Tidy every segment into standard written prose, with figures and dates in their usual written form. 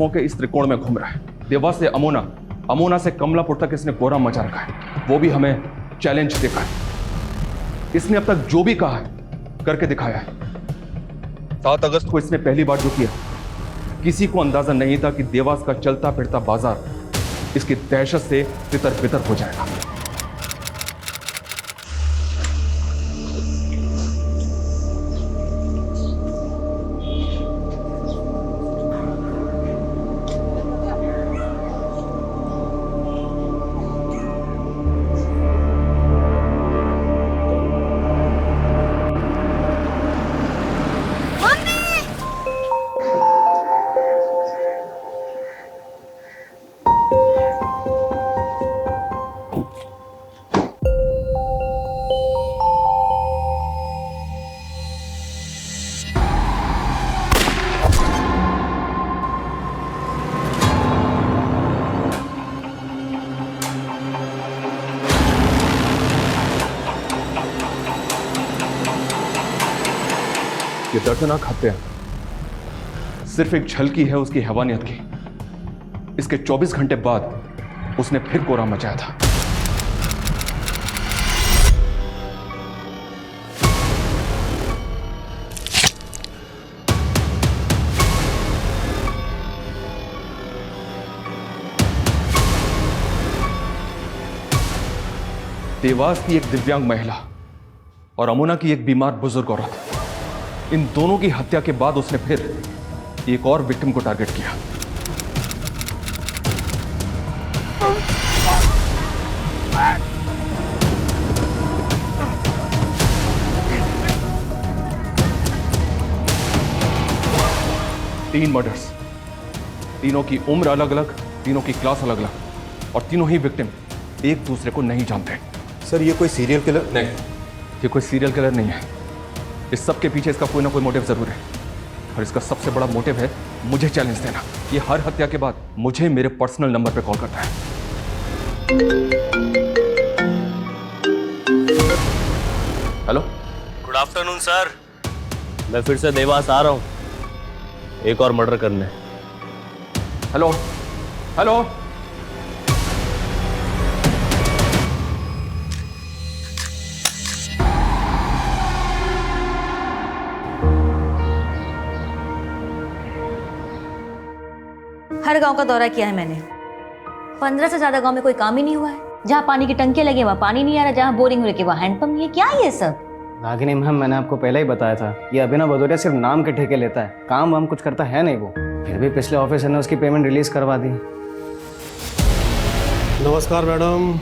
के इस त्रिकोण में घूम रहा है। देवास से अमोना, अमोना से कमलापुर तक इसने कोहराम मचा रखा है, वो भी हमें चैलेंज देखा है। इसने अब तक जो भी कहा है करके दिखाया है। 7 अगस्त को इसने पहली बार जो किया, किसी को अंदाजा नहीं था कि देवास का चलता फिरता बाजार इसकी दहशत से तितर बितर हो जाएगा। ये दर्दनाक हत्या सिर्फ एक झलकी है उसकी हैवानियत की। इसके 24 घंटे बाद उसने फिर कोहराम मचाया था। देवास की एक दिव्यांग महिला और अमोना की एक बीमार बुजुर्ग औरत, इन दोनों की हत्या के बाद उसने फिर एक और विक्टिम को टारगेट किया। तीन मर्डर्स, तीनों की उम्र अलग अलग, तीनों की क्लास अलग अलग, और तीनों ही विक्टिम एक दूसरे को नहीं जानते। सर ये कोई सीरियल किलर नहीं, ये कोई सीरियल किलर नहीं है। इस सब के पीछे इसका कोई ना कोई मोटिव जरूर है, और इसका सबसे बड़ा मोटिव है मुझे चैलेंज देना। ये हर हत्या के बाद मुझे मेरे पर्सनल नंबर पे कॉल करता है। हेलो, गुड आफ्टरनून सर, मैं फिर से देवास आ रहा हूँ एक और मर्डर करने। हेलो हेलो, हर गांव का दौरा किया है मैंने। 15 से ज्यादा गांव में कोई काम ही नहीं हुआ है। जहाँ पानी की टंकी लगी वहाँ पानी नहीं आ रहा, जहाँ बोरिंग हो रही वहाँ हैंडपंप नहीं है। क्या ये सब? रागिनी मैम, मैंने आपको पहले ही बताया था, ये अभिनव भदौरिया सिर्फ नाम के ठेके लेता है, काम वाम कुछ करता है नहीं वो। फिर भी पिछले ऑफिसर ने उसकी पेमेंट रिलीज करवा दी। नमस्कार मैडम।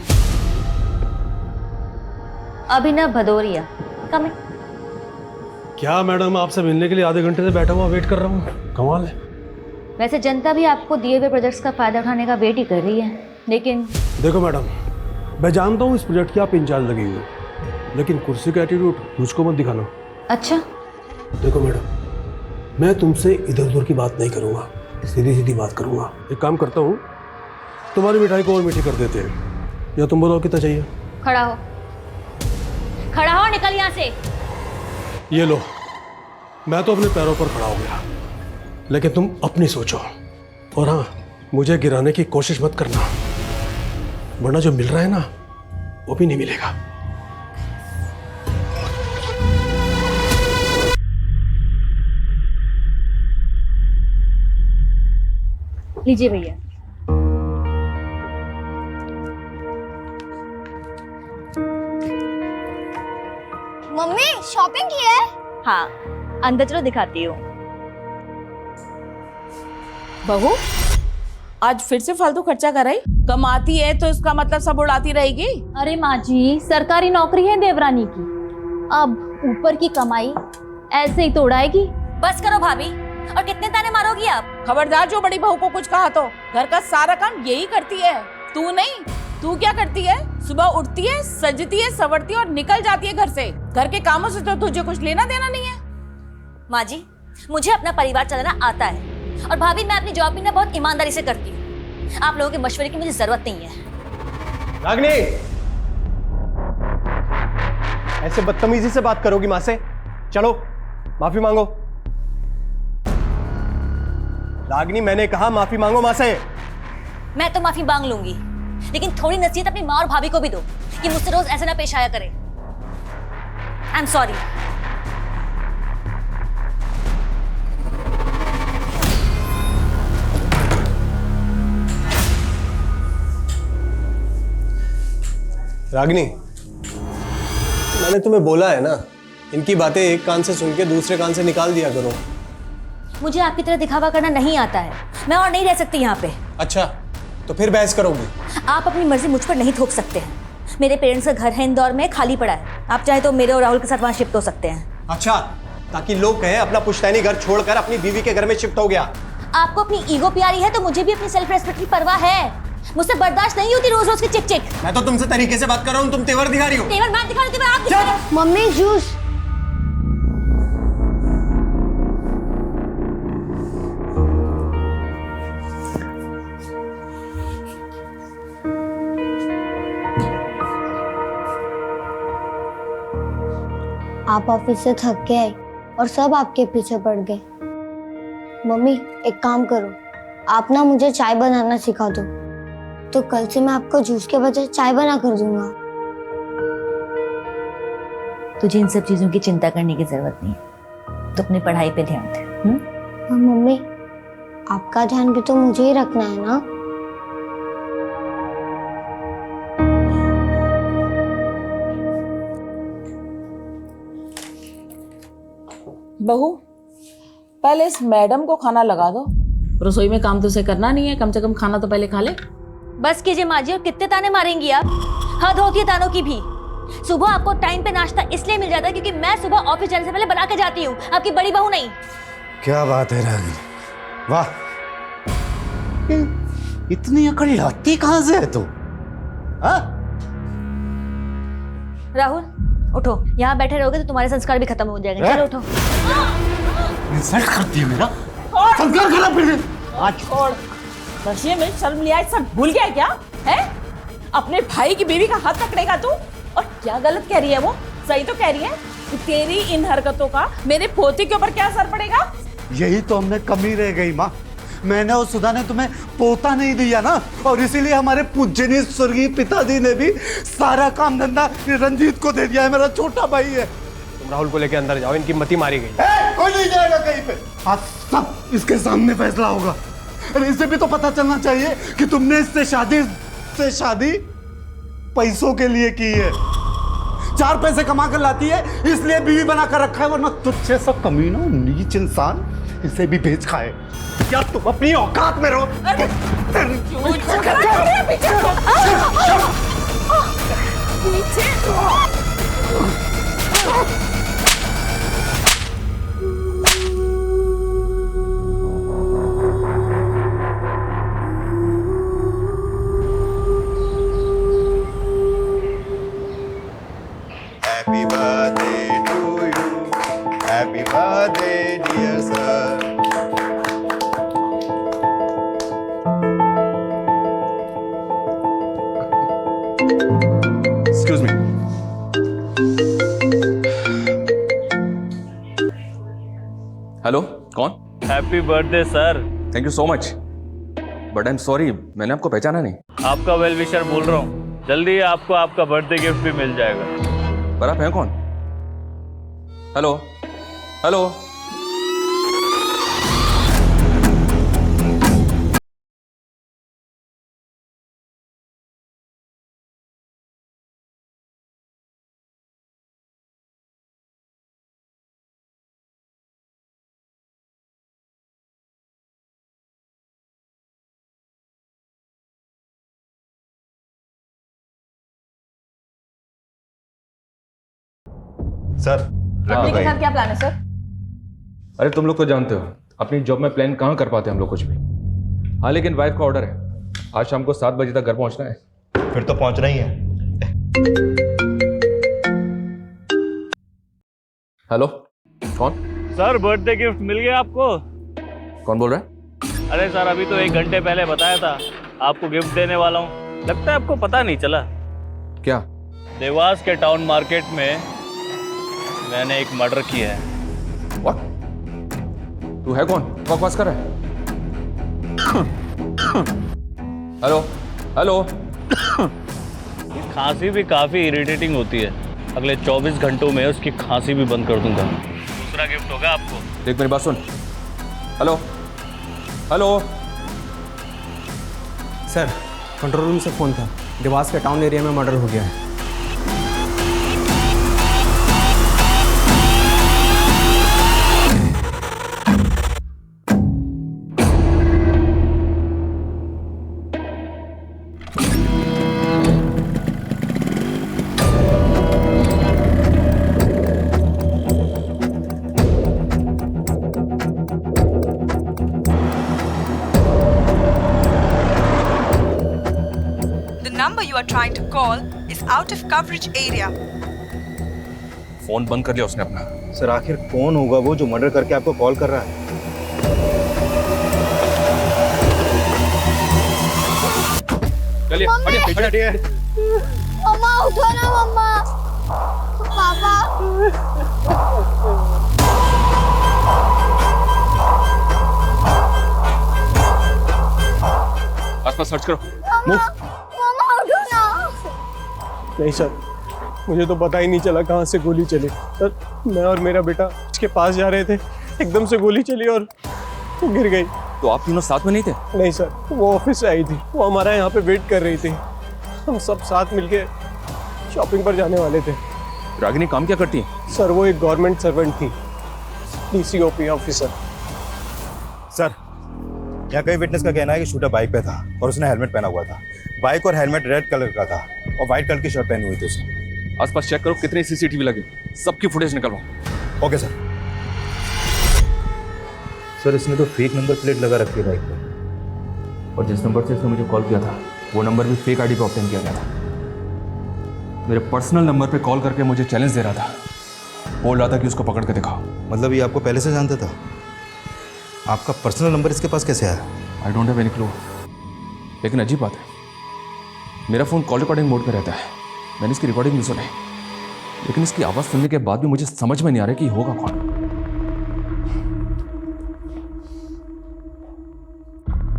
अभिनव भदौरिया, कम इन। क्या मैडम, आपसे मिलने के लिए आधे घंटे से बैठा हुआ वेट कर रहा हूँ। कमाल है। वैसे जनता भी आपको दिए हुए प्रोजेक्ट्स का फायदा उठाने का वेट ही कर रही है, लेकिन देखो मैडम, मैं जानता हूँ इस प्रोजेक्ट की आप इंचार्ज लगी हुई, लेकिन कुर्सी का एटीट्यूड मुझको मत दिखाना। अच्छा, देखो मैडम, मैं तुमसे इधर उधर की बात नहीं करूँगा, सीधी सीधी बात करूँगा। एक काम करता हूँ, तुम्हारी मिठाई को और मीठी कर देते हैं, या तुम बताओ कितना चाहिए। खड़ा हो, खड़ा हो, निकल यहाँ से। ये लो, मैं तो अपने पैरों पर खड़ा हो गया, लेकिन तुम अपनी सोचो, और हाँ, मुझे गिराने की कोशिश मत करना, वरना जो मिल रहा है ना वो भी नहीं मिलेगा। लीजिए भैया। मम्मी शॉपिंग की है? हाँ, अंदर चलो दिखाती हूँ। बहू, आज फिर से फालतू खर्चा कर रही? कमाती है तो इसका मतलब सब उड़ाती रहेगी? अरे माँ जी, सरकारी नौकरी है देवरानी की, अब ऊपर की कमाई ऐसे ही तो उड़ाएगी। बस करो भाभी, और कितने ताने मारोगी आप? खबरदार जो बड़ी बहू को कुछ कहा तो। घर का सारा काम यही करती है, तू नहीं। तू क्या करती है? सुबह उठती है, सजती है, संवरती है और निकल जाती है घर से। घर के कामों से तो तुझे कुछ लेना देना नहीं है। माँ जी, मुझे अपना परिवार चलाना आता है, और भाभी मैं अपनी जॉब भी ना बहुत ईमानदारी से करती हूँ। आप लोगों के मशवरे की मुझे जरूरत नहीं है। रागिनी, ऐसे बदतमीजी से बात करोगी माँ से? चलो माफी मांगो। रागिनी, मैंने कहा माफी मांगो माँ से। मैं तो माफी मांग लूंगी, लेकिन थोड़ी नसीहत अपनी माँ और भाभी को भी दो कि मुझसे रोज ऐसे ना पेश आया करे। आई एम सॉरी। रागिनी, मैंने तुम्हें बोला है ना, इनकी बातें एक कान से सुन के दूसरे कान से निकाल दिया करो। मुझे आपकी तरह दिखावा करना नहीं आता है, मैं और नहीं रह सकती यहाँ पे। अच्छा, तो फिर बहस करोगी? आप अपनी मर्जी मुझ पर नहीं थोप सकते हैं। मेरे पेरेंट्स का घर है इंदौर में, खाली पड़ा है। आप चाहे तो मेरे और राहुल के साथ वहाँ शिफ्ट हो सकते हैं। अच्छा, ताकि लोग कहें अपना पुश्तैनी घर छोड़कर अपनी बीवी के घर में शिफ्ट हो गया। आपको अपनी ईगो प्यारी है तो मुझे भी अपनी सेल्फ रेस्पेक्ट की परवाह है। मुझसे बर्दाश्त नहीं होती रोज रोज की चिक चिक। मैं तो तुमसे तरीके से बात कर रहा हूँ, तुम तेवर दिखा रही हो। तेवर मैं दिखा रही हूँ, तेवर आप दिखा रहे हो। Mummy juice. आप ऑफिस से थक के आए और सब आपके पीछे पड़ गए। मम्मी एक काम करो, आप ना मुझे चाय बनाना सिखा दो, तो कल से मैं आपको जूस के बजाय चाय बना कर दूंगा। तुझे इन सब चीजों की चिंता करने की जरूरत नहीं है, तो अपनी पढ़ाई पे ध्यान दे। हाँ मम्मी, आपका ध्यान भी तो मुझे ही रखना है ना। बहू, पहले इस मैडम को खाना लगा दो। रसोई में काम तो उसे करना नहीं है, कम से कम खाना तो पहले खा ले। बस कीजिए माँ जी, और कितने ताने मारेंगी आप? हद होती है तानों की भी। सुबह आपको टाइम पे नाश्ता इसलिए मिल जाता है क्योंकि मैं सुबह ऑफिस जाने से पहले बना के जाती हूँ, आपकी बड़ी बहू नहीं। क्या बात है रागिनी, वाह! इतनी अकड़ लाती कहाँ से है तू? राहुल उठो, यहाँ बैठे रहोगे तो तुम्हारे संस्कार भी खत्म हो जाएंगे। चलो उठो। इंसल्ट करती है मेरा संस्कार खराब कर दे। आज छोड़, नशे में शर्म लिया सब भूल गया क्या है? अपने भाई की बीवी का हाथ पकड़ेगा तू? और क्या गलत कह रही है वो? सही तो कह रही है कि तेरी इन हरकतों का मेरे पोते के ऊपर क्या असर पड़ेगा? यही तो हमने कमी रह गई माँ। मैंने और सुधा ने तुम्हें पोता नहीं दिया ना, और इसीलिए हमारे पूजनीय स्वर्गीय पिताजी ने भी सारा काम धंधा रंजीत को दे दिया है। मेरा छोटा भाई है। तुम राहुल को लेके अंदर जाओ, इनकी मति मारी गई। कोई नहीं जाएगा कहीं पे, आज सब इसके सामने फैसला होगा। अरे इसे भी तो पता चलना चाहिए कि तुमने इससे शादी पैसों के लिए की है। 4 पैसे कमा कर लाती है इसलिए बीवी बना कर रखा है, वरना तुझसे सब कमीना नीच इंसान इसे भी बेच खाए। क्या तुम अपनी औकात में रहो? Happy birthday to you. Happy birthday, dear sir. Excuse me. Hello, कौन? Happy birthday sir. Thank you so much, but I am sorry, मैंने आपको पहचाना नहीं। आपका वेल विशर बोल रहा हूँ, जल्दी ही आपको आपका बर्थडे गिफ्ट भी मिल जाएगा। पर आप हैं कौन? Hello hello. सर, अपने के साथ क्या प्लान है सर? अरे तुम लोग तो जानते हो अपनी जॉब में प्लान कहाँ कर पाते हम लोग कुछ भी। हाँ लेकिन वाइफ का ऑर्डर है, आज शाम को 7 बजे तक घर पहुंचना है। फिर तो पहुंचना ही है। हेलो, कौन? सर बर्थडे गिफ्ट मिल गया आपको। कौन बोल रहा है? अरे सर अभी तो 1 घंटे पहले बताया था आपको गिफ्ट देने वाला हूँ, लगता है आपको पता नहीं चला। क्या? देवास के टाउन मार्केट में मैंने एक मर्डर किया है। What? तू है कौन? बकवास कर रहा है? Hello hello. खांसी भी काफी इरिटेटिंग होती है। अगले 24 घंटों में उसकी खांसी भी बंद कर दूंगा। दूसरा गिफ्ट होगा आपको। देख मेरी बात सुन। Hello hello. Sir, control room से फ़ोन था। देवास के टाउन एरिया में मर्डर हो गया है। number you are trying to call is out of coverage area. Phone बंद कर लिया उसने अपना। सर आखिर कौन होगा वो जो मर्डर करके आपको कॉल कर रहा है? चलिए हटिए हटिए। मम्मा उठो ना मम्मा। पापा। आसपास सर्च करो। मम्मा उठो ना। नहीं सर, मुझे तो पता ही नहीं चला कहाँ से गोली चली। सर, मैं और मेरा बेटा उसके पास जा रहे थे, एकदम से गोली चली और वो गिर गई। तो आप तीनों साथ में नहीं थे? नहीं सर, वो ऑफिस से आई थी, वो हमारा यहाँ पे वेट कर रही थी। हम सब साथ मिलके शॉपिंग पर जाने वाले थे। रागिनी काम क्या करती है? सर वो एक गवर्नमेंट सर्वेंट थी, DCOP ऑफिसर। सर, यहाँ कई विटनेस का कहना है कि शूटर बाइक पे था और उसने हेलमेट पहना हुआ था। बाइक और हेलमेट रेड कलर का था और व्हाइट कलर की शर्ट पहनी हुई थी उसने। आसपास चेक करो कितने CCTV लगे, सबकी फुटेज निकलवाओ। Okay sir. सर इसने तो फेक नंबर प्लेट लगा रखी है बाइक पे। और जिस नंबर से इसने मुझे कॉल किया था वो नंबर भी फेक ID पे ऑब्टेन किया गया था। मेरे पर्सनल नंबर पे कॉल करके मुझे चैलेंज दे रहा था, बोल रहा था कि उसको पकड़ के दिखाओ। मतलब ये आपको पहले से जानता था? आपका पर्सनल नंबर इसके पास कैसे आया? I don't have any clue. लेकिन अजीब बात है, मेरा फ़ोन कॉल रिकॉर्डिंग मोड पे रहता है। मैंने इसकी रिकॉर्डिंग नहीं सुनी, लेकिन इसकी आवाज़ सुनने के बाद भी मुझे समझ में नहीं आ रहा कि होगा कौन।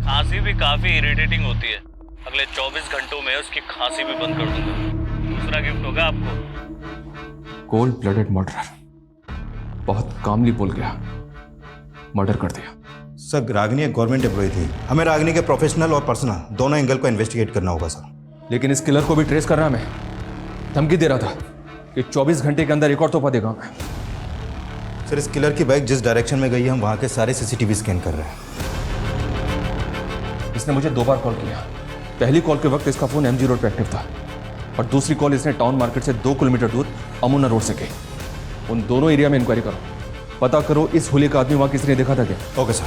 खांसी भी काफी इरिटेटिंग होती है। अगले 24 घंटों में उसकी खांसी भी बंद कर दूंगा। दूसरा गिफ्ट होगा आपको। कोल्ड ब्लडेड मर्डरर, बहुत कामली बोल गया, मर्डर कर दिया। सर रागिनी एक गवर्नमेंट एम्प्लॉय थी, हमें रागिनी के प्रोफेशनल और पर्सनल दोनों एंगल को इन्वेस्टिगेट करना होगा सर। लेकिन इस किलर को भी ट्रेस करना है। धमकी दे रहा था कि 24 घंटे के अंदर रिकॉर्ड तोहफा देगा मैं। सर इस किलर की बाइक जिस डायरेक्शन में गई है हम वहाँ के सारे CCTV स्कैन कर रहे हैं। इसने मुझे 2 बार कॉल किया। पहली कॉल के वक्त इसका फ़ोन MG रोड पे एक्टिव था और दूसरी कॉल इसने टाउन मार्केट से 2 किलोमीटर दूर अमुना रोड से की। उन दोनों एरिया में इंक्वायरी करो, पता करो इस हुलिया का आदमी वहाँ किसी ने देखा था क्या। Okay sir.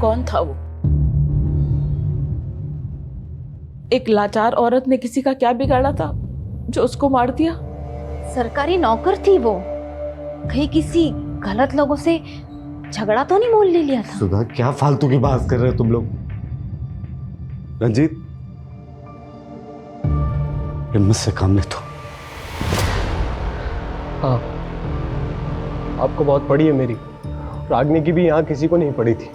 कौन था वो? एक लाचार औरत ने किसी का क्या बिगाड़ा था जो उसको मार दिया? सरकारी नौकर थी वो, कहीं किसी गलत लोगों से झगड़ा तो नहीं मोल ले लिया था? सुधा क्या फालतू की बात कर रहे हो तुम लोग? रंजीत, हिम्मत से काम ले तो। हाँ, आपको बहुत पड़ी है मेरी। रागिनी की भी यहाँ किसी को नहीं पड़ी थी।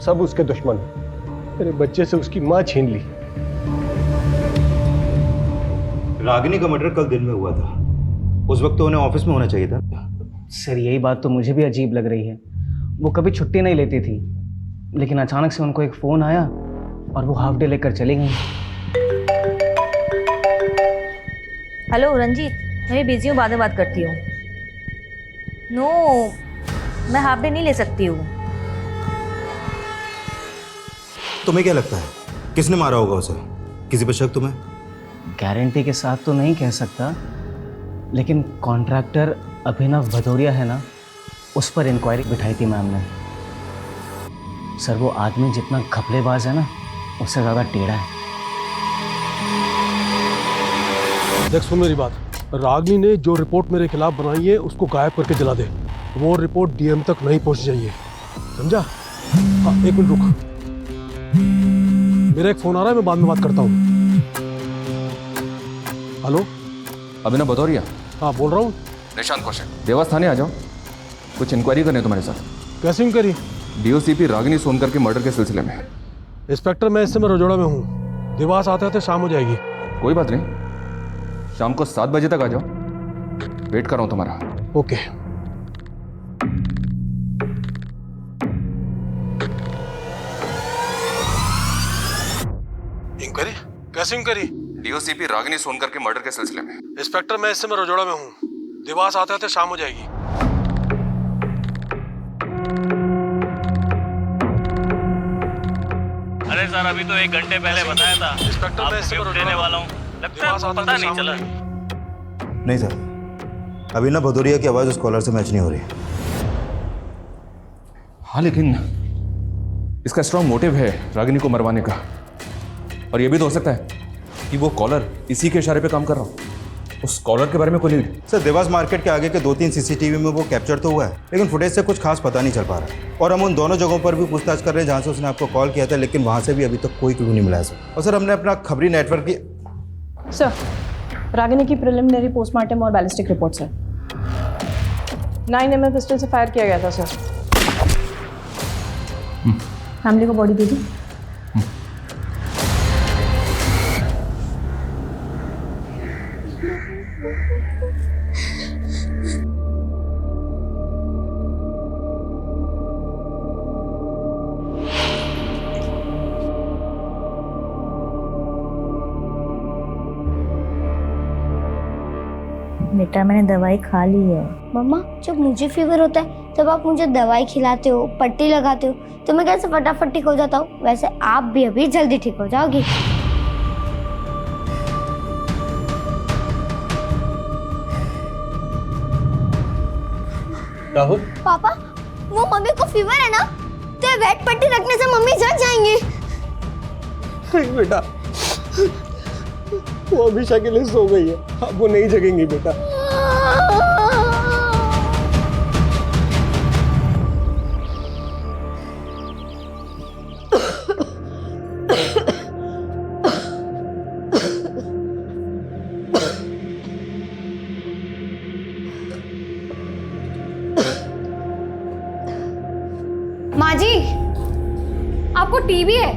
सब उसके दुश्मन हैं। मेरे बच्चे से उसकी माँ छीन ली। रागिनी का मर्डर कल दिन में हुआ था, उस वक्त तो उन्हें ऑफिस में होना चाहिए था। सर यही बात तो मुझे भी अजीब लग रही है। वो कभी छुट्टी नहीं लेती थी, लेकिन अचानक से उनको एक फ़ोन आया और वो हाफ डे लेकर चली गई। हेलो रंजीत, मैं बिजी हूँ, बाद में बात करती हूँ। नो, मैं हाफ डे नहीं ले सकती हूँ। तुम्हें क्या लगता है किसने मारा होगा उसे? किसी पे शक तुम्हें? गारंटी के साथ तो नहीं कह सकता, लेकिन कॉन्ट्रैक्टर अभिनव भदौरिया है ना, उस पर इंक्वायरी बिठाई थी मैम ने। सर वो आदमी जितना घपलेबाज है ना, उससे ज़्यादा टेढ़ा है। देख सुन मेरी बात, रागनी ने जो रिपोर्ट मेरे खिलाफ बनाई है उसको गायब करके जला दे। वो रिपोर्ट डीएम तक नहीं पहुंच चाहिए, समझा? हाँ, एक मिनट रुक, मेरा एक फोन आ रहा है, मैं बाद में बात करता हूँ। हेलो, अभिनव भदौरिया? हाँ बोल रहा हूँ। निशांत कौशिक, देवास थाने आ जाओ, कुछ इंक्वायरी करनी है तुम्हारे साथ। कैसे इंक्वायरी? डीओसीपी रागिनी सोनकर के मर्डर के सिलसिले में। इंस्पेक्टर मैं इस समय रजोड़ा में हूँ, देवास आते आते शाम हो जाएगी। कोई बात नहीं, शाम को 7 बजे तक आ जाओ, वेट कर रहा हूँ तुम्हारा। ओके। इंक्वायरी? कैसे इंक्वायरी? डीओसीपी रागिनी सोनकर के मर्डर के सिलसिले में। इंस्पेक्टर मैं इस समय रजोड़ा में हूँ, देवास आते आते शाम हो जाएगी। अरे सर अभी तो 1 घंटे पहले बताया था, इंस्पेक्टर मैं इस समय गिफ्ट देने वाला हूँ, लगता है आपको पता नहीं चला। नहीं सर, अभिनव भदौरिया की आवाज़ उस कॉलर से मैच नहीं हो रही। हाँ लेकिन इसका स्ट्रॉन्ग मोटिव है रागिनी को मरवाने का, और यह भी तो हो सकता है कि वो कॉलर इसी के इशारे पे काम कर रहा हो। उस कॉलर के बारे में कोई नहीं? सर देवास मार्केट के आगे के 2-3 सीसीटीवी में वो कैप्चर तो हुआ है, लेकिन फुटेज से कुछ खास पता नहीं चल पा रहा। और हम उन दोनों जगहों पर भी पूछताछ कर रहे हैं जहाँ से उसने आपको कॉल किया था, लेकिन वहाँ से भी अभी तक कोई क्लू नहीं मिला है सर। और सर हमने अपना खबरी नेटवर्क की सर, रागिनी की प्रिलिमिनरी पोस्टमार्टम और ballistic report sir. 9mm pistol से फायर किया गया था सर। फैमिली को बॉडी दे दी। बेटा मैंने दवाई खा ली है। मम्मा जब मुझे फीवर होता है तब आप मुझे दवाई खिलाते हो, पट्टी लगाते हो, तो मैं कैसे फटाफट ठीक हो जाता हूँ। वैसे आप भी अभी जल्दी ठीक हो जाओगी। राहुल, पापा वो मम्मी को फीवर है ना, तो ये वेट पट्टी रखने से मम्मी जग जाएंगी। नहीं बेटा, वो हमेशा के लिए सो गई है, अब वो नहीं जगेंगी बेटा। माँ जी, आपको टीबी है,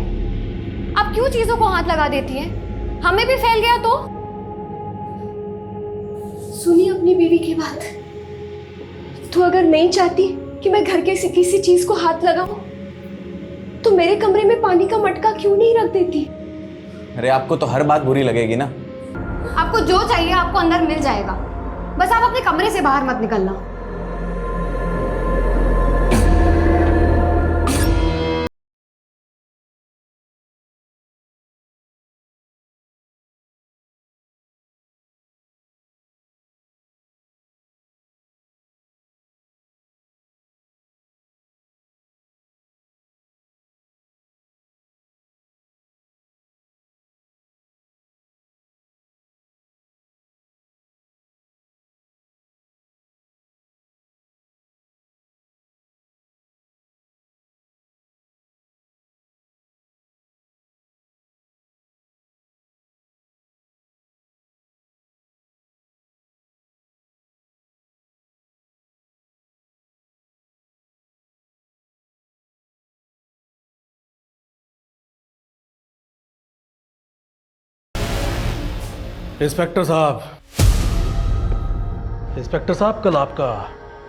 आप क्यों चीजों को हाथ लगा देती हैं? हमें भी फैल गया तो? सुनिए अपनी बीवी की बात। तो अगर नहीं चाहती कि मैं घर के किसी चीज को हाथ लगाऊं, तो मेरे कमरे में पानी का मटका क्यों नहीं रख देती? अरे आपको तो हर बात बुरी लगेगी ना। आपको जो चाहिए आपको अंदर मिल जाएगा, बस आप अपने कमरे से बाहर मत निकलना। इंस्पेक्टर साहब, कल आपका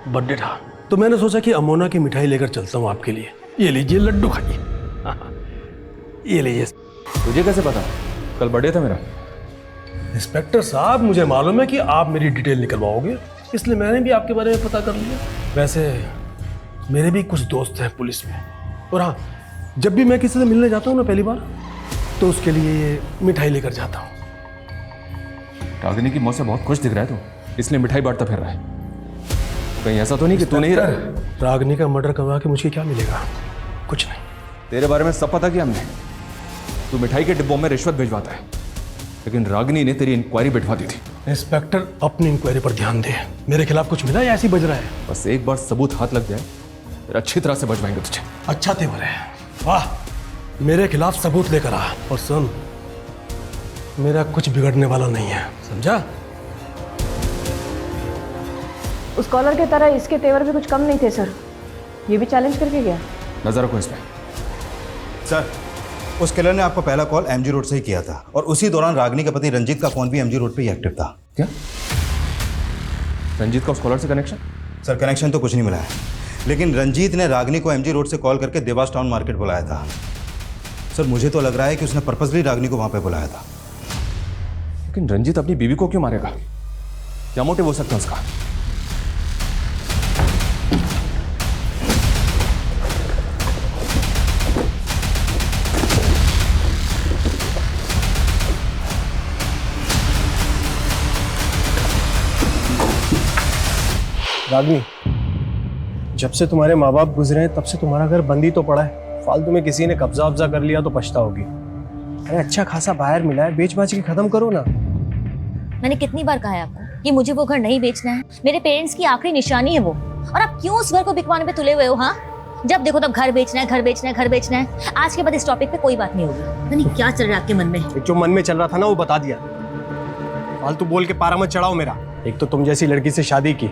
बर्थडे था, तो मैंने सोचा कि अमोना की मिठाई लेकर चलता हूँ आपके लिए। ये लीजिए लड्डू खाइए। ये लीजिए। तुझे कैसे पता कल बर्थडे था मेरा? इंस्पेक्टर साहब मुझे मालूम है कि आप मेरी डिटेल निकलवाओगे, इसलिए मैंने भी आपके बारे में पता कर लिया। वैसे मेरे भी कुछ दोस्त हैं पुलिस में, और हाँ, जब भी मैं किसी से मिलने जाता हूँ ना पहली बार, तो उसके लिए ये मिठाई लेकर जाता हूँ। रागिनी की मौत से बहुत खुश दिख रहा है तू, इसलिए मिठाई बांटता फिर रहा है। कहीं ऐसा तो नहीं कि तू नहीं रागिनी का मर्डर करवा के मुझे क्या मिलेगा? कुछ नहीं। तेरे बारे में सब पता किया हमने। तू मिठाई के डिब्बों में रिश्वत भिजवाता है, लेकिन रागिनी ने तेरी इंक्वायरी बिठवा दी थी। इंस्पेक्टर अपनी इंक्वायरी पर ध्यान दे। मेरे खिलाफ कुछ मिला या ऐसे ही बज रहा है? बस एक बार सबूत हाथ लग जाए फिर अच्छी तरह से बचवाएंगे तुझे। अच्छा तेवर है, वाह। मेरे खिलाफ सबूत लेकर आ, और सुन, मेरा कुछ बिगड़ने वाला नहीं है, समझा? उस कॉलर के तरह इसके तेवर भी कुछ कम नहीं थे सर, ये भी चैलेंज करके गया। नजर रखो इस पे। सर, उस किलर ने आपका पहला कॉल एमजी रोड से ही किया था, और उसी दौरान रागिनी का पति रंजीत का फोन भी एमजी रोड पे ही एक्टिव था। क्या रंजीत का उस कॉलर से कनेक्शन? सर, कनेक्शन तो कुछ नहीं मिला है, लेकिन रंजीत ने रागिनी को एमजी रोड से कॉल करके देवास टाउन मार्केट बुलाया था। सर, मुझे तो लग रहा है कि उसने पर्पसली रागिनी को वहां पे बुलाया था। लेकिन रंजीत अपनी बीवी को क्यों मारेगा? क्या मोटिव हो सकता है उसका? रागिनी, जब से तुम्हारे माँ बाप गुजरे हैं तब से तुम्हारा घर बंद ही तो पड़ा है। फालतू में किसी ने कब्जा वब्जा कर लिया तो पछताओगी। अरे अच्छा खासा बाहर मिला है, बेच बाच के खत्म करो ना। मैंने कितनी बार कहा है आपको कि मुझे वो घर नहीं बेचना है, मेरे पेरेंट्स की आखिरी निशानी है वो, और आप क्यों उस घर को बिकवाने पे तुले हुए हो? हाँ, जब देखो तब घर बेचना है, घर बेचना है, घर बेचना है। आज के बाद इस टॉपिक पे कोई बात नहीं होगी। नहीं, क्या चल रहा है आपके मन में? जो मन में चल रहा था ना वो बता दिया। फालतू बोल के पारा मत चढ़ाओ मेरा। एक तो तुम जैसी लड़की से शादी की,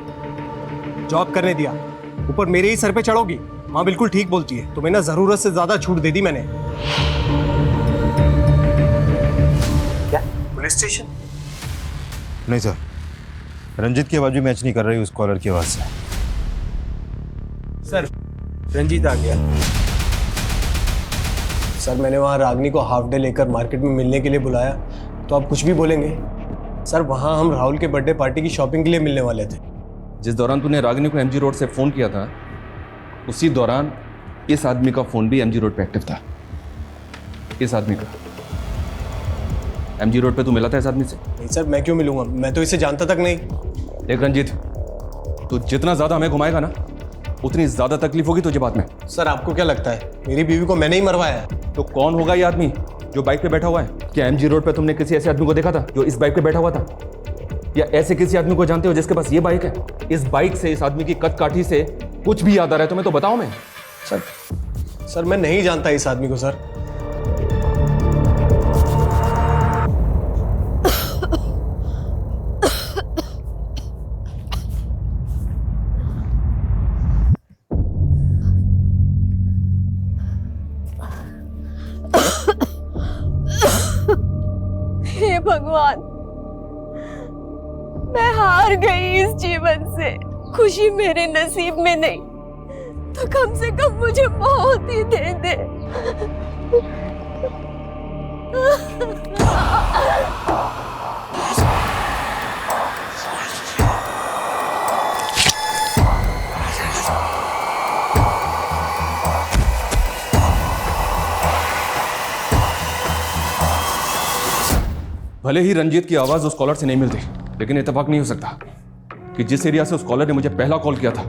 जॉब करने दिया, ऊपर मेरे ही सर पे चढ़ोगी। माँ बिल्कुल ठीक बोलती है, तुम्हें ना जरूरत से ज्यादा छूट दे दी मैंने। क्या पुलिस स्टेशन? नहीं सर, रंजीत की आवाज भी मैच नहीं कर रही उस कॉलर की आवाज से। सर, रंजीत आ गया। सर, मैंने वहाँ रागिनी को हाफ डे लेकर मार्केट में मिलने के लिए बुलाया, तो आप कुछ भी बोलेंगे? सर, वहाँ हम राहुल के बर्थडे पार्टी की शॉपिंग के लिए मिलने वाले थे। जिस दौरान तूने रागिनी को एमजी रोड से फोन किया था, उसी दौरान इस आदमी का फोन भी एमजी रोड पे एक्टिव था। इस आदमी का एमजी रोड पे तू मिला था इस आदमी से? नहीं सर, मैं क्यों मिलूंगा? मैं तो इसे जानता तक नहीं। देख रंजीत, तू जितना ज्यादा हमें घुमाएगा ना, उतनी ज्यादा तकलीफ होगी तुझे बाद में। सर, आपको क्या लगता है मेरी बीवी को मैंने ही मरवाया है? तो कौन होगा ये आदमी जो बाइक पे बैठा हुआ है? क्या एमजी रोड पे तुमने किसी ऐसे आदमी को देखा था जो इस बाइक पे बैठा हुआ था? या ऐसे किसी आदमी को जानते हो जिसके पास ये बाइक है? इस बाइक से, इस आदमी की कद काठी से कुछ भी याद आ रहा है तुम्हें तो बताओ। मैं सर, मैं नहीं जानता इस आदमी को सर। हे भगवान, मैं हार गई इस जीवन से। खुशी मेरे नसीब में नहीं तो कम से कम मुझे मौत ही दे दे। भले ही रंजीत की आवाज उस कॉलर से नहीं मिलती, लेकिन इत्तेफाक नहीं हो सकता कि जिस एरिया से उस कॉलर ने मुझे पहला कॉल किया था,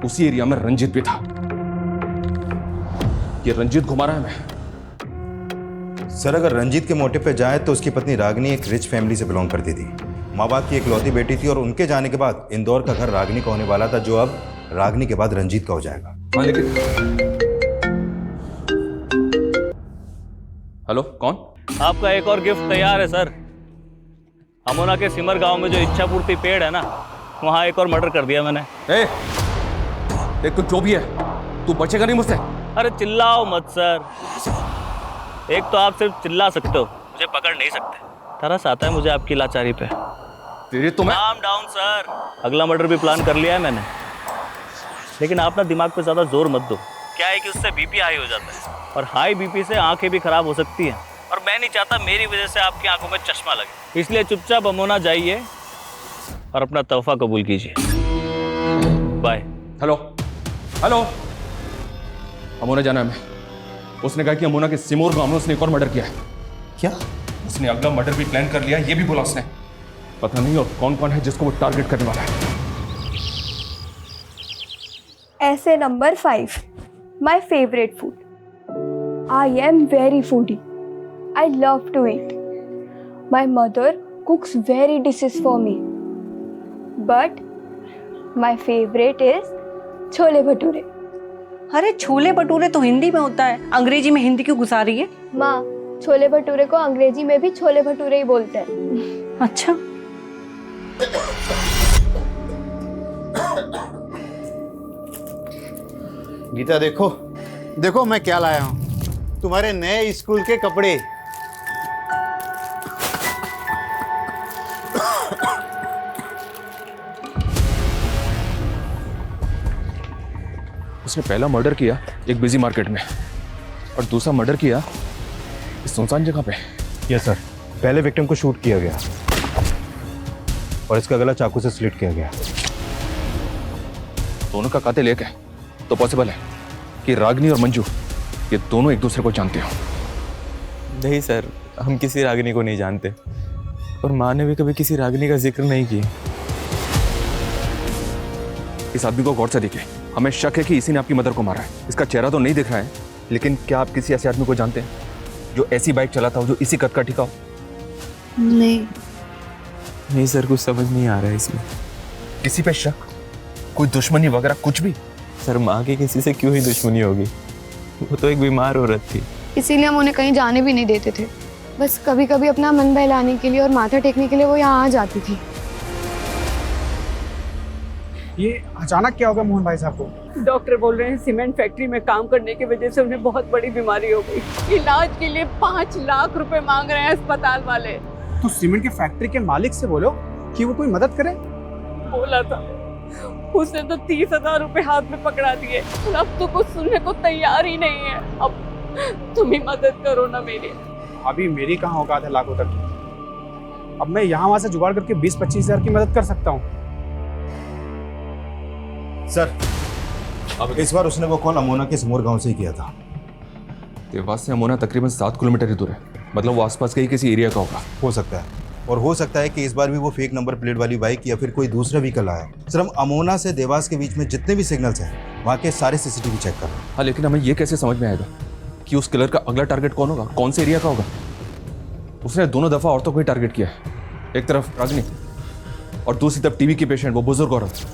उसी एरिया में रंजीत भी था। ये रंजीत घुमा रहा है मैं। सर, अगर रंजीत के मोटिव पे जाए तो उसकी पत्नी रागिनी एक रिच फैमिली से बिलोंग करती थी, माँ बाप की एक लौती बेटी थी, और उनके जाने के बाद इंदौर का घर रागिनी का होने वाला था, जो अब रागिनी के बाद रंजीत का हो जाएगा। हाँ, लेकिन हेलो, कौन? आपका एक और गिफ्ट तैयार है सर। अमोना के सिमर गांव में जो इच्छा पूर्ति पेड़ है ना, वहाँ एक और मर्डर कर दिया मैंने। देख, तू जो भी है, तू बचेगा नहीं मुझसे। अरे चिल्लाओ मत सर। एक तो आप सिर्फ चिल्ला सकते हो, मुझे पकड़ नहीं सकते। तरस आता है मुझे आपकी लाचारी पे। तेरे तो मैं काम डाउन सर। अगला मर्डर भी प्लान कर लिया है मैंने, लेकिन आप ना दिमाग पे ज्यादा जोर मत दो। क्या है कि उससे बीपी हाई हो जाता है, और हाई बीपी से आंखें भी खराब हो सकती हैं, और मैं नहीं चाहता मेरी वजह से आपकी आंखों में चश्मा लगे। इसलिए चुपचाप अमोना जाइए और अपना तोहफा कबूल कीजिए। बाय। हेलो, हेलो, अमोना जाना है हमें। उसने कहा कि अमोना के सिमोर गांव में उसने एक और मर्डर किया है। क्या? उसने अगला मर्डर भी प्लान कर लिया, ये भी बोला उसने। पता नहीं और कौन कौन है जिसको वो टारगेट करने वाला है। ऐसे number 5, my favourite food. I am very foodie. I love to eat. My mother cooks very dishes for me, but my favorite is chole bhature. अरे छोले भटूरे तो हिंदी में होता है, अंग्रेजी में हिंदी क्यों घुसा रही है? माँ, छोले भटूरे को अंग्रेजी में भी छोले भटूरे ही बोलते हैं। अच्छा। गीता देखो देखो मैं क्या लाया हूँ, तुम्हारे नए स्कूल के कपड़े। उसने पहला मर्डर किया एक बिजी मार्केट में और दूसरा मर्डर किया इस सुनसान जगह पे। यस सर, पहले विक्टिम को शूट किया गया और इसका गला चाकू से स्लिट किया गया। दोनों का कातिल एक है तो पॉसिबल है कि रागिनी और मंजू ये दोनों एक दूसरे को जानते हो। नहीं सर, हम किसी रागिनी को नहीं जानते और माँ ने भी कभी किसी रागिनी का जिक्र नहीं किया। इस आदमी को गौर से देखिए, हमें शक है कि इसी ने आपकी मदर को मारा है। इसका चेहरा तो नहीं दिख रहा है, लेकिन क्या आप किसी ऐसे आदमी को जानते हैं जो ऐसी बाइक चलाता हो, जो इसी कद का ठिका हो? नहीं सर, कुछ समझ नहीं आ रहा है इसमें। किसी पे शक, कोई दुश्मनी वगैरह कुछ भी? सर माँ की किसी से क्यों ही दुश्मनी होगी, वो तो एक बीमार औरत थी। इसीलिए हम उन्हें कहीं जाने भी नहीं देते थे। बस कभी कभी अपना मन बहलाने के लिए और माथा टेकने के लिए वो यहाँ आ जाती थी। ये अचानक क्या हो गया मोहन भाई साहब को? डॉक्टर बोल रहे हैं सीमेंट फैक्ट्री में काम करने की वजह से उन्हें बहुत बड़ी बीमारी हो गई। इलाज के लिए 5 लाख रुपए मांग रहे हैं अस्पताल वाले। तो सीमेंट की फैक्ट्री के मालिक से बोलो कि वो कोई मदद करे। बोला था, उसने तो 30,000 रुपए हाथ में पकड़ा दिए। अब तो कुछ सुनने को तैयार ही नहीं है। अब तुम ही मदद करो ना मेरी। अभी मेरी कहाँ औकात है लाखों तक की। अब मैं यहाँ वहां से जुगाड़ करके 20-25 हजार की मदद कर सकता हूँ। सर, अब इस बार उसने वो कॉल अमोना के सिमोर गांव से ही किया था। देवास से अमोना तकरीबन 7 किलोमीटर ही दूर है, मतलब वो आसपास के ही किसी एरिया का होगा। हो सकता है, और हो सकता है कि इस बार भी वो फेक नंबर प्लेट वाली बाइक या फिर कोई दूसरा व्हीकल आया। सर, हम अमोना से देवास के बीच में जितने भी सिग्नल्स हैं वहाँ के सारे सीसीटीवी चेक कर रहे हैं। हाँ, लेकिन हमें ये कैसे समझ में आएगा कि उस किलर का अगला टारगेट कौन होगा, कौन से एरिया का होगा? उसने दोनों दफा औरतों को ही टारगेट किया है, एक तरफ रागिनी और दूसरी तरफ टीवी की पेशेंट, वो बुजुर्ग औरत।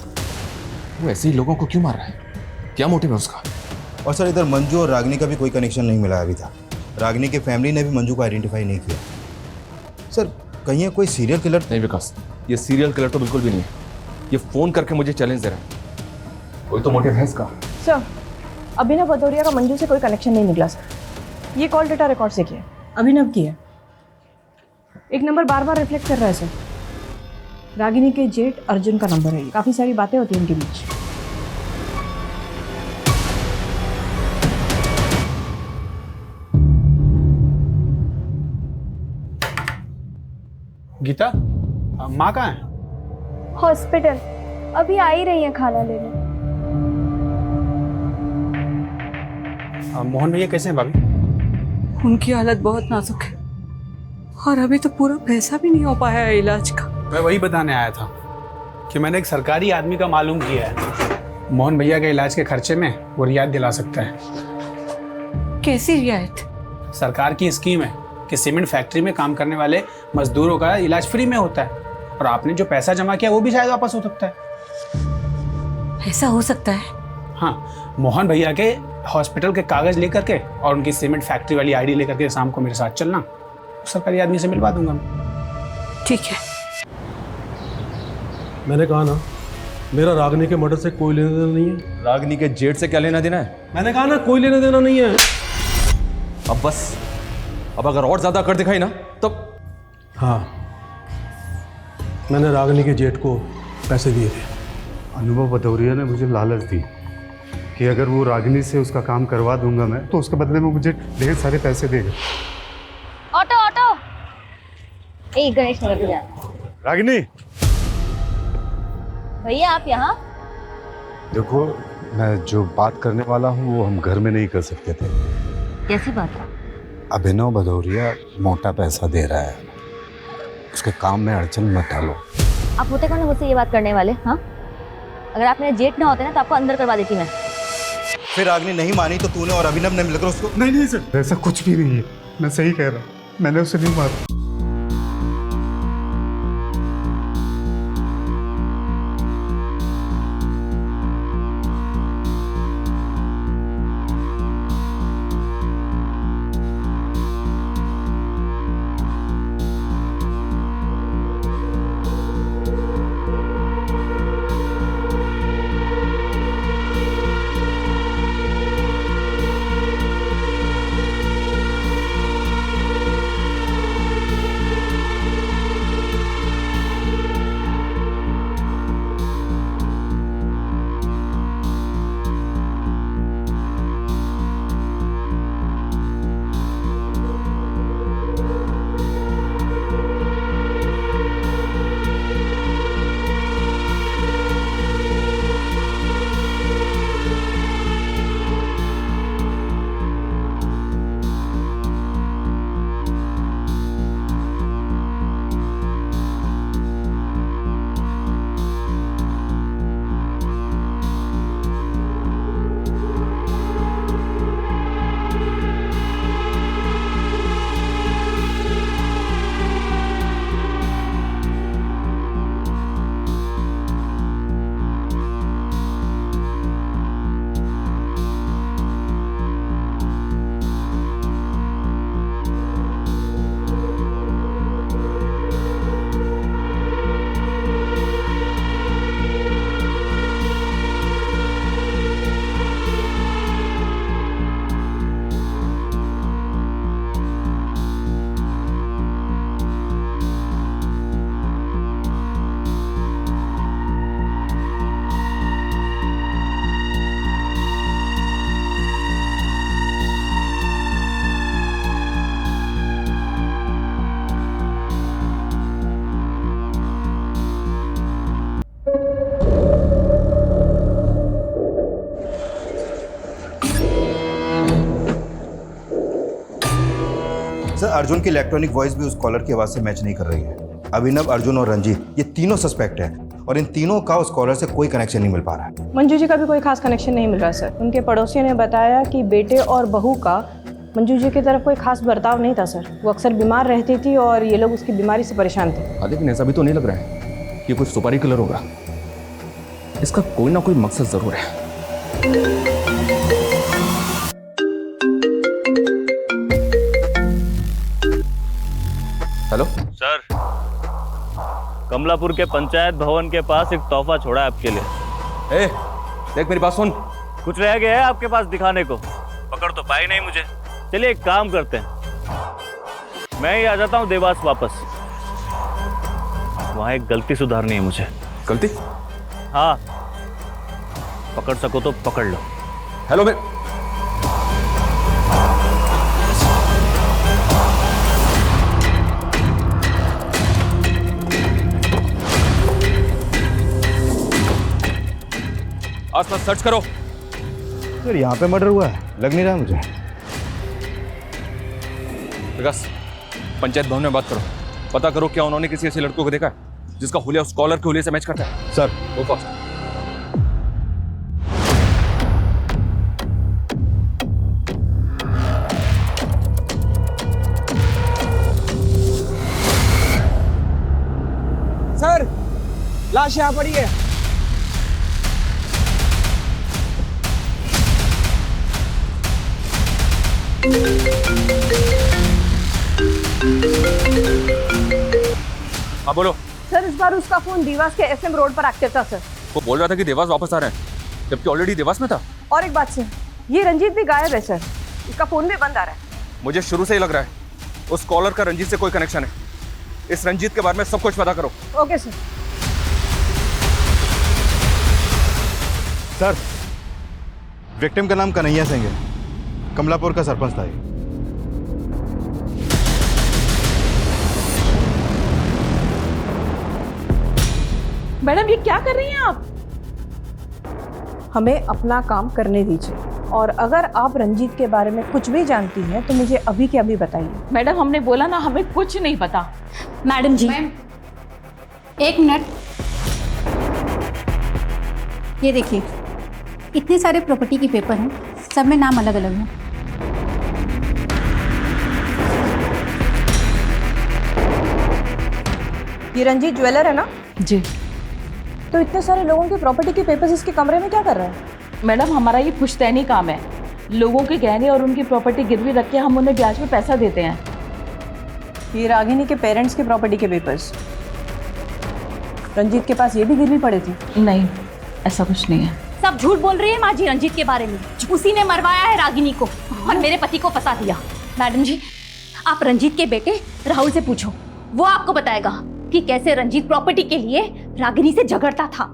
वो ऐसे ही लोगों को क्यों मार रहा है? क्या मोटिव है उसका? और सर, इधर मंजू और रागिनी का भी कोई कनेक्शन नहीं मिला अभी तक। रागिनी के फैमिली ने भी मंजू को आइडेंटिफाई नहीं किया। सर, कहीं कोई सीरियल किलर? नहीं विकास, ये सीरियल किलर तो बिल्कुल भी नहीं है। ये फोन करके मुझे चैलेंज दे रहा है, कोई तो मोटिव है इसका। सर, अभिनव भदौरिया का मंजू से कोई कनेक्शन नहीं निकला सर। ये कॉल डेटा रिकॉर्ड से किया, अभिनव की है। एक नंबर बार बार रिफ्लेक्ट कर रहा है सर। रागिनी के जेठ अर्जुन का नंबर है। काफी सारी बातें होती हैं इनके बीच। गीता, माँ कहाँ है? हॉस्पिटल, अभी आ ही रही है खाना लेने। मोहन भैया कैसे हैं भाभी? उनकी हालत बहुत नाजुक है और अभी तो पूरा पैसा भी नहीं हो पाया है इलाज का। मैं वही बताने आया था कि मैंने एक सरकारी आदमी का मालूम किया है। मोहन भैया के इलाज के खर्चे में वो रियायत दिला सकता है। कैसी रियायत? सरकार की स्कीम है कि सीमेंट फैक्ट्री में काम करने वाले मजदूरों का इलाज फ्री में होता है और आपने जो पैसा जमा किया वो भी शायद वापस हो सकता है। ऐसा हो सकता है? हाँ, मोहन भैया के हॉस्पिटल के कागज लेकर के और उनकी सीमेंट फैक्ट्री वाली आईडी लेकर के शाम को मेरे साथ चलना, सरकारी आदमी से मिलवा दूंगा मैं। ठीक है। मैंने कहा ना, मेरा रागिनी के मर्डर से कोई लेना देना नहीं है। रागिनी के जेठ से क्या लेना देना है? मैंने कहा ना, कोई लेना देना नहीं है। अब बस, अब अगर और ज्यादा कर दिखाई ना तब। हाँ, मैंने रागिनी के जेठ को पैसे दिए थे। अनुभव भदौरिया ने मुझे लालच दी कि अगर वो रागिनी से उसका काम करवा दूंगा मैं, तो उसके बदले में मुझे ढेर सारे पैसे देगा। ऑटो ऑटो, एक गणेश नगर पे जा। रागिनी, भैया आप यहाँ? देखो, मैं जो बात करने वाला हूँ वो हम घर में नहीं कर सकते थे, कैसी बात? अभिनव भदौरिया मोटा पैसा दे रहा है, उसके काम में अड़चन मत डालो। आप होते कौन है मुझसे ये बात करने वाले? हाँ, अगर आप मेरे जेठ ना होते ना तो आपको अंदर करवा देती मैं। फिर रागिनी नहीं मानी तो तूने और अभिनव ने मिलकर उसको? नहीं सर, ऐसा कुछ भी नहीं है, मैं सही कह रहा हूँ, मैंने उसे नहीं मारा। सर, अर्जुन की इलेक्ट्रॉनिक वॉइस भी उस कॉलर की आवाज से मैच नहीं कर रही है। अभिनव, अर्जुन और रंजीत, ये तीनों सस्पेक्ट हैं और इन तीनों का उस कॉलर से कोई कनेक्शन नहीं मिल पा रहा है। मंजू जी का भी कोई खास कनेक्शन नहीं मिल रहा सर। उनके पड़ोसियों ने बताया कि बेटे और बहू का मंजू जी की तरफ कोई खास बर्ताव नहीं था सर। वो अक्सर बीमार रहती थी और ये लोग उसकी बीमारी से परेशान थे। लेकिन ऐसा भी तो नहीं लग रहा है कि कुछ सुपारी कलर होगा। इसका कोई ना कोई मकसद जरूर है। हेलो सर, कमलापुर के पंचायत भवन के पास एक तोहफा छोड़ा है आपके लिए। ए, देख मेरी बात सुन। कुछ रह गया है आपके पास दिखाने को? पकड़ तो पाई नहीं मुझे। चलिए एक काम करते हैं, मैं ही आ जाता हूँ देवास वापस। वहाँ एक गलती सुधारनी है मुझे। गलती? हाँ, पकड़ सको तो पकड़ लो। हेलो मैं आसपास सर्च करो। सर, यहाँ पे मर्डर हुआ है, लग नहीं रहा मुझे। विकास, पंचायत भवन में बात करो, पता करो क्या उन्होंने किसी ऐसे लड़कों को देखा है जिसका हुलिया उस कॉलर के हुलिये से मैच करता है। सर, गो फास्ट। सर, लाश यहाँ पड़ी है। हाँ बोलो। सर, इस बार उसका फोन देवास के एसएम रोड पर एक्टिव था सर। वो बोल रहा था कि देवास वापस आ रहे हैं, जबकि ऑलरेडी देवास में था। और एक बात सर, ये रंजीत भी गायब है सर। इसका फोन भी बंद आ रहा है। मुझे शुरू से ही लग रहा है उस कॉलर का रंजीत से कोई कनेक्शन है। इस रंजीत के बारे में सब कुछ पता करो। Okay sir. सर, विक्टिम का नाम कन्हैया सिंह है, कमलापुर का सरपंच था ये। मैडम, ये क्या कर रही हैं आप? हमें अपना काम करने दीजिए, और अगर आप रंजीत के बारे में कुछ भी जानती हैं तो मुझे अभी के अभी बताइए। मैडम हमने बोला ना हमें कुछ नहीं पता। मैडम जी एक मिनट, ये देखिए इतने सारे प्रॉपर्टी के पेपर हैं, सब में नाम अलग अलग हैं। ये रंजीत ज्वेलर है ना? जी। तो इतने सारे लोगों के प्रॉपर्टी के पेपर्स इसके कमरे में क्या कर रहा है? मैडम हमारा ये पुश्तैनी काम है, लोगों के गहने और उनकी प्रॉपर्टी गिरवी रख के हम उन्हें ब्याज में पैसा देते हैं। ये रागिनी के पेरेंट्स के प्रॉपर्टी के पेपर्स, रंजीत के पास ये भी गिरवी पड़े थे? नहीं, ऐसा कुछ नहीं है। सब झूठ बोल रही है माँ जी रंजीत के बारे में। उसी ने मरवाया है रागिनी को और मेरे पति को फंसा दिया। मैडम जी आप रंजीत के बेटे राहुल से पूछो, वो आपको बताएगा कि कैसे रंजीत प्रॉपर्टी के लिए रागिनी से झगड़ता था।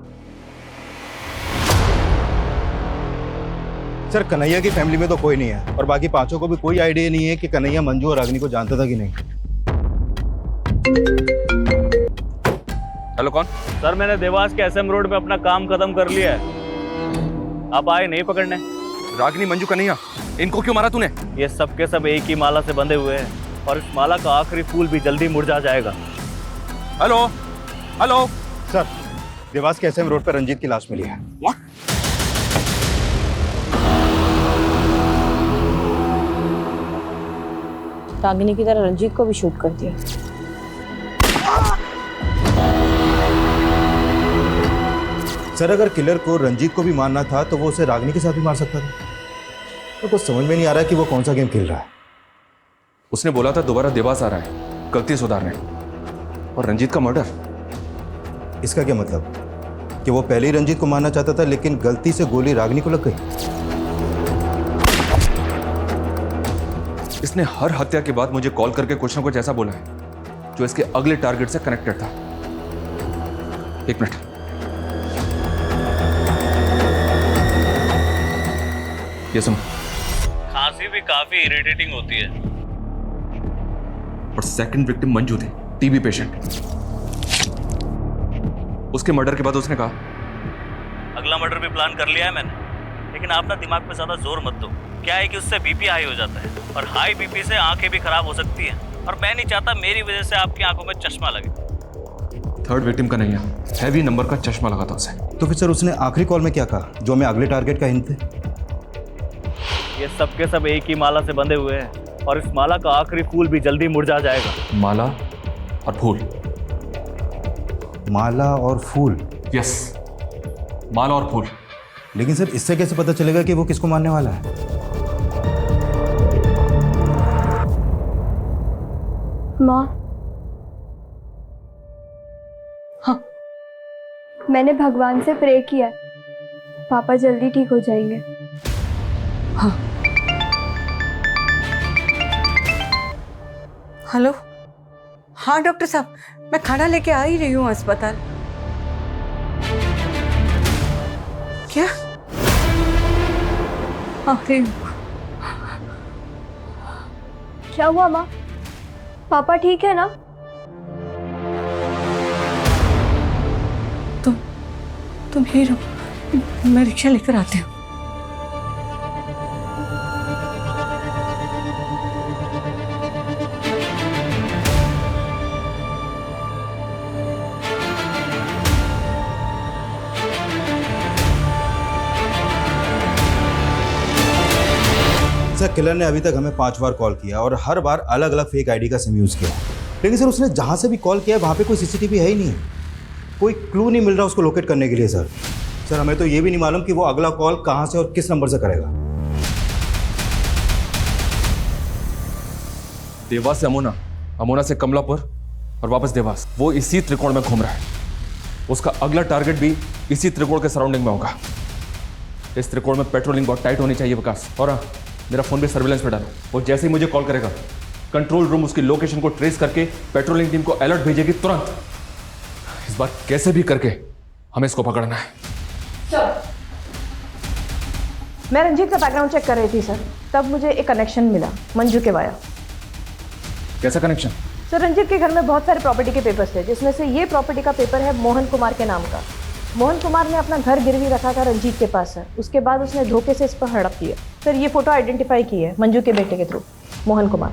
सर कन्हैया की फैमिली में तो कोई नहीं है और बाकी पांचों को भी कोई आइडिया नहीं है कि कन्हैया मंजू और रागिनी को जानता था कि नहीं। हेलो कौन? सर मैंने देवास के एसएम रोड पे अपना काम खत्म कर लिया है, आप आए नहीं पकड़ने। रागिनी मंजू कन्हैया इनको क्यों मारा तूने? ये सब के सब एक ही माला से बंधे हुए हैं और इस माला का आखिरी फूल भी जल्दी मुरझा जाएगा। हेलो हेलो सर, देवास के एसएम रोड पर रंजीत की लाश मिली है। रागिनी की तरह रंजीत को भी शूट कर दिया। सर अगर किलर को रंजीत को भी मारना था तो वो उसे रागिनी के साथ भी मार सकता था। तो कुछ समझ में नहीं आ रहा कि वो कौन सा गेम खेल रहा है। उसने बोला था दोबारा देवास आ रहा है गलती सुधारने, और रंजीत का मर्डर। इसका क्या मतलब कि वो पहले ही रंजीत को मारना चाहता था लेकिन गलती से गोली रागिनी को लग गई। इसने हर हत्या के बाद मुझे कॉल करके कुछ ना कुछ ऐसा बोला है जो इसके अगले टारगेट से कनेक्टेड था। एक मिनट, ये सुनो। खांसी भी काफी इरिटेटिंग होती है। और सेकंड विक्टिम मंजू थी, टीबी पेशेंट। उसके मर्डर के बाद उसने कहा अगला मर्डर भी प्लान कर लिया है मैंने, लेकिन आप ना दिमाग पे ज्यादा जोर मत दो। क्या है कि उससे बीपी हाई हो जाता है और हाई बीपी से आंखें भी खराब हो सकती हैं, और मैं नहीं चाहता मेरी वजह से आपकी आंखों में चश्मा लगे। थर्ड विक्टिम का नहीं है, हैवी नंबर का चश्मा लगा था उसे। तो फिर सर उसने आखिरी कॉल में क्या कहा जो हमें अगले टारगेट का हिंट थे? ये सब के सब एक ही माला से बंधे हुए हैं और इस माला का आखिरी फूल भी जल्दी मुरझा जाएगा। माला और फूल? माला और फूल? यस, माला और फूल। लेकिन सर इससे कैसे पता चलेगा कि वो किसको मारने वाला है? माँ, हाँ, मैंने भगवान से प्रे किया, पापा जल्दी ठीक हो जाएंगे। हाँ। हेलो, हाँ डॉक्टर साहब, मैं खाना लेके आ ही रही हूँ अस्पताल। क्या? अरे क्या हुआ माँ? पापा ठीक है ना? तुम ही रहो, मैं रिक्शा लेकर आती हूँ। सर किलर ने अभी तक हमें 5 बार कॉल किया और हर बार अलग अलग फेक आईडी का सिम यूज़ किया। लेकिन सर उसने जहाँ से भी कॉल किया वहाँ पे कोई सीसीटीवी है ही नहीं, कोई क्लू नहीं मिल रहा उसको लोकेट करने के लिए। सर हमें तो ये भी नहीं मालूम कि वो अगला कॉल कहाँ से और किस नंबर से करेगा। देवास से अमोना, अमोना से कमलापुर और वापस देवास। वो इसी त्रिकोण में घूम रहा है। उसका अगला टारगेट भी इसी त्रिकोण के सराउंडिंग में होगा। इस त्रिकोण में पेट्रोलिंग बहुत टाइट होनी चाहिए विकास। और हाँ, मेरा फोन भी सर्विलेंस पे डालो। वो जैसे ही मुझे कॉल करेगा कंट्रोल रूम उसकी लोकेशन को ट्रेस करके पेट्रोलिंग टीम को अलर्ट भेजेगी तुरंत। इस बार कैसे भी करके हमें इसको पकड़ना है। मैं रंजीत का बैकग्राउंड चेक कर रही थी सर, तब मुझे एक कनेक्शन मिला मंजू के वाया। कैसा कनेक्शन? सर रंजीत के घर में बहुत सारे प्रॉपर्टी के पेपर्स थे, जिसमें से ये प्रॉपर्टी का पेपर है मोहन कुमार के नाम का। मोहन कुमार ने अपना घर गिरवी रखा था रंजीत के पास है, उसके बाद उसने धोखे से इस पर हड़प लिया। फिर ये फोटो आइडेंटिफाई की है मंजू के बेटे के थ्रू, मोहन कुमार।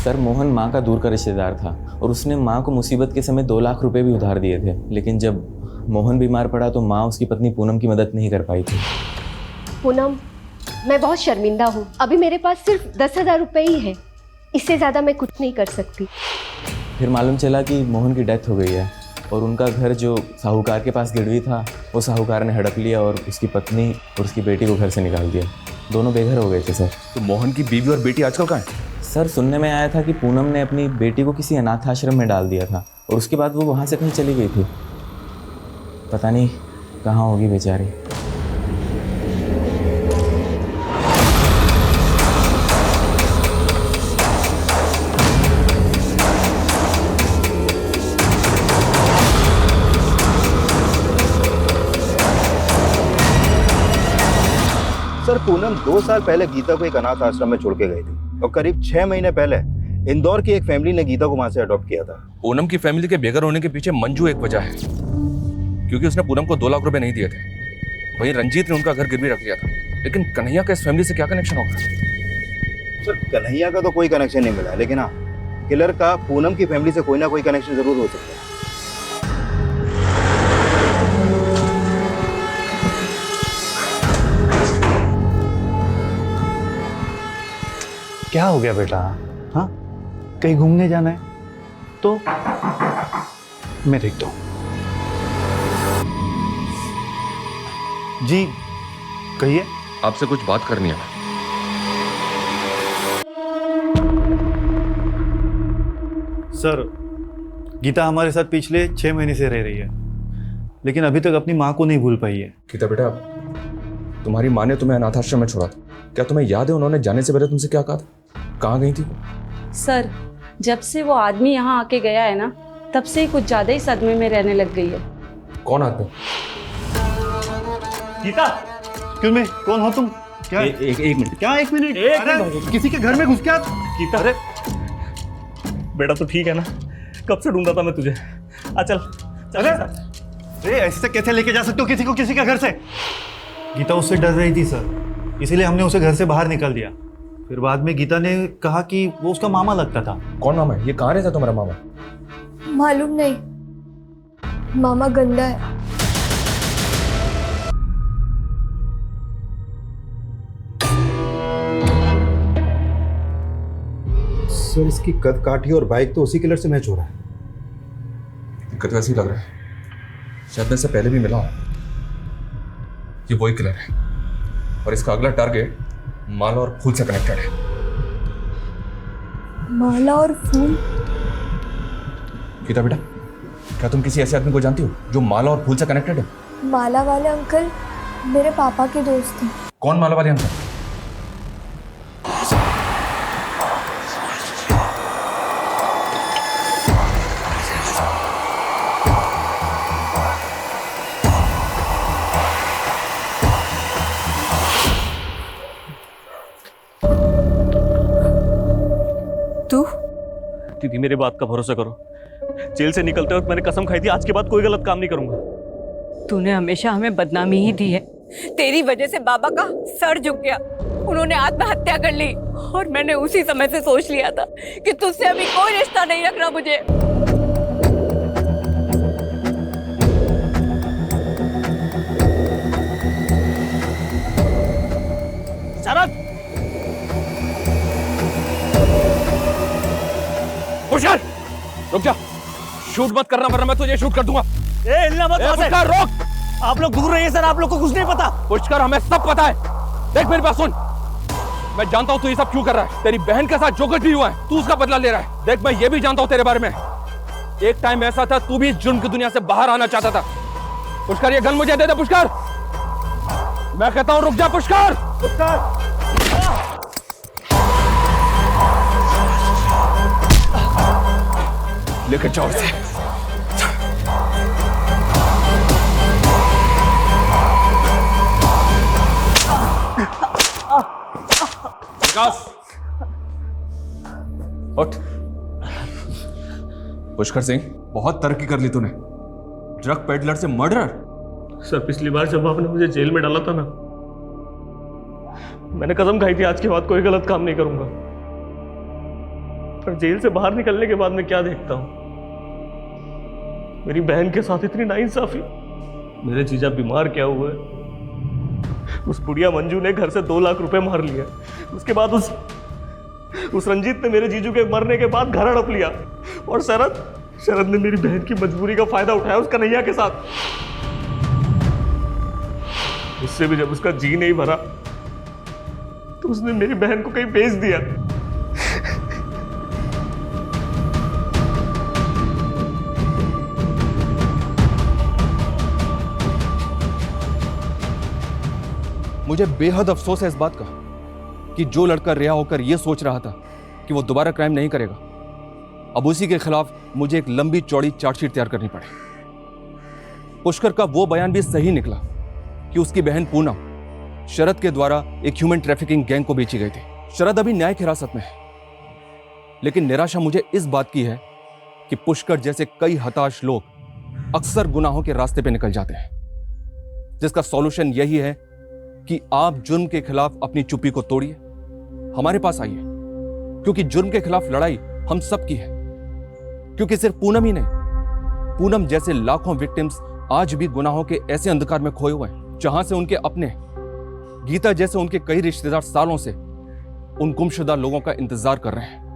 सर मोहन माँ का दूर का रिश्तेदार था और उसने माँ को मुसीबत के समय 2 लाख रुपए भी उधार दिए थे, लेकिन जब मोहन बीमार पड़ा तो माँ उसकी पत्नी पूनम की मदद नहीं कर पाई थी। पूनम, मैं बहुत शर्मिंदा हूँ। अभी मेरे पास सिर्फ 10,000 रुपये ही है, इससे ज़्यादा मैं कुछ नहीं कर सकती। फिर मालूम चला कि मोहन की डेथ हो गई है और उनका घर जो साहूकार के पास गिरवी था वो साहूकार ने हड़प लिया और उसकी पत्नी और उसकी बेटी को घर से निकाल दिया। दोनों बेघर हो गए थे सर। तो मोहन की बीवी और बेटी आजकल कहाँ है? सर सुनने में आया था कि पूनम ने अपनी बेटी को किसी अनाथ आश्रम में डाल दिया था और उसके बाद वो वहाँ से कहीं चली गई थी। पता नहीं कहाँ होगी बेचारी। सर पूनम 2 साल पहले गीता को एक अनाथ आश्रम में छोड़ के गई थी और करीब 6 महीने पहले इंदौर की एक फैमिली ने गीता को वहां से अडॉप्ट किया था। पूनम की फैमिली के बेघर होने के पीछे मंजू एक वजह है, क्योंकि उसने पूनम को 2 लाख रुपए नहीं दिए थे। वहीं रंजीत ने उनका घर गिरवी रख लिया था। लेकिन कन्हैया का इस फैमिली से क्या कनेक्शन होगा? सर कन्हैया का तो कोई कनेक्शन नहीं मिला, लेकिन हाँ किलर का पूनम की फैमिली से कोई ना कोई कनेक्शन जरूर हो सकता है। क्या हो गया बेटा? हाँ, कहीं घूमने जाना है तो मैं देखता हूँ। जी कहिए। आपसे कुछ बात करनी है। सर गीता हमारे साथ पिछले 6 महीने से रह रही है, लेकिन अभी तक अपनी माँ को नहीं भूल पाई है। गीता बेटा, तुम्हारी माँ ने तुम्हें अनाथ आश्रम में छोड़ा था, क्या तुम्हें याद है उन्होंने जाने से पहले तुमसे क्या कहा था? कहाँ गई थी? सर जब से वो आदमी यहाँ आके गया है ना, तब से ही कुछ ज्यादा ही सदमे में रहने लग गई है। कौन आदमी? गीता, क्यों मैं कौन हो तुम? क्या एक मिनट। क्या 1 मिनट? अरे किसी के घर में घुस क्या? गीता, अरे बेटा तो ठीक है ना? कब से ढूंढा था मैं तुझे। चल चल। अरे ऐसे कैसे लेके जा सकते हो किसी को किसी के घर से? गीता उससे डर रही थी सर, इसीलिए हमने उसे घर से बाहर निकाल दिया। फिर बाद में गीता ने कहा कि वो उसका मामा लगता था। कौन मामा है? ये कहाँ रहता तुम्हारा मामा? मालूम नहीं, मामा गंदा है। सर इसकी कद काठी और बाइक तो उसी किलर से मैच हो रहा है। दिक्कत वैसी लग रहा है, शायद मैं इससे पहले भी मिला हूं। ये वही किलर है और इसका अगला टारगेट माला और फूल से कनेक्टेड है। माला और फूल? गीता बेटा, क्या तुम किसी ऐसे आदमी को जानती हो जो माला और फूल से कनेक्टेड है? माला वाले अंकल मेरे पापा के दोस्त हैं। कौन माला वाले अंकल? दीदी मेरी बात का भरोसा करो, जेल से निकलते वक्त मैंने कसम खाई थी आज के बाद कोई गलत काम नहीं करूंगा। तूने हमेशा हमें बदनामी ही दी है। तेरी वजह से बाबा का सर झुक गया, उन्होंने आत्महत्या कर ली और मैंने उसी समय से सोच लिया था कि तुझसे अभी कोई रिश्ता नहीं रखना मुझे। शरद, पुष्कर रुक जा, शूट मत करना वरना मैं तुझे शूट कर दूंगा। हिलना मत। पुष्कर रोक। आप लोग दूर रहिए सर, आप लोग को कुछ नहीं पता। पुष्कर हमें सब पता है। देख मेरी बात सुन, मैं जानता हूं तू ये सब क्यों कर रहा है। तेरी बहन के साथ जो कुछ भी हुआ है तू उसका बदला ले रहा है। देख मैं ये भी जानता हूं तेरे बारे में, एक टाइम ऐसा था तू भी इस जुर्म की दुनिया से बाहर आना चाहता था। पुष्कर ये गन मुझे दे दे। पुष्कर मैं कहता हूं रुक जा। पुष्कर लेकर जाओ इसे। विकास उठ। पुष्कर सिंह, बहुत तरक्की कर ली तूने। ड्रग पेडलर से मर्डरर। सर, पिछली बार जब आपने मुझे जेल में डाला था ना, मैंने कसम खाई थी आज के बाद कोई गलत काम नहीं करूंगा। पर जेल से बाहर निकलने के बाद मैं क्या देखता हूं, मेरी बहन के साथ इतनी नाइंसाफी। मेरे जीजा बीमार क्या हुए, उस बुढ़िया मंजू ने घर से 2 लाख रुपए मार लिया। उसके बाद उस रंजीत ने मेरे जीजू के मरने के बाद घर हड़प लिया। और शरद ने मेरी बहन की मजबूरी का फायदा उठाया उस कन्हैया के साथ। उससे भी जब उसका जी नहीं भरा तो उसने मेरी बहन को कहीं बेच दिया। मुझे बेहद अफसोस है इस बात का कि जो लड़का रिहा होकर यह सोच रहा था कि वो दोबारा क्राइम नहीं करेगा, अब उसी के खिलाफ मुझे एक लंबी चौड़ी चार्जशीट तैयार करनी पड़ी। पुष्कर का वो बयान भी सही निकला कि उसकी बहन पूनम शरद के द्वारा एक ह्यूमन ट्रैफिकिंग गैंग को बेची गई थी। शरद अभी न्यायिक हिरासत में है, लेकिन निराशा मुझे इस बात की है कि पुष्कर जैसे कई हताश लोग अक्सर गुनाहों के रास्ते पे निकल जाते हैं, जिसका सॉल्यूशन यही है कि आप जुर्म के खिलाफ अपनी चुप्पी को तोड़िए, हमारे पास आइए, क्योंकि जुर्म के खिलाफ लड़ाई हम सब की है। क्योंकि सिर्फ पूनम ही नहीं, पूनम जैसे लाखों विक्टिम्स आज भी गुनाहों के ऐसे अंधकार में खोए हुए हैं जहां से उनके अपने, गीता जैसे उनके कई रिश्तेदार सालों से उन गुमशुदा लोगों का इंतजार कर रहे हैं।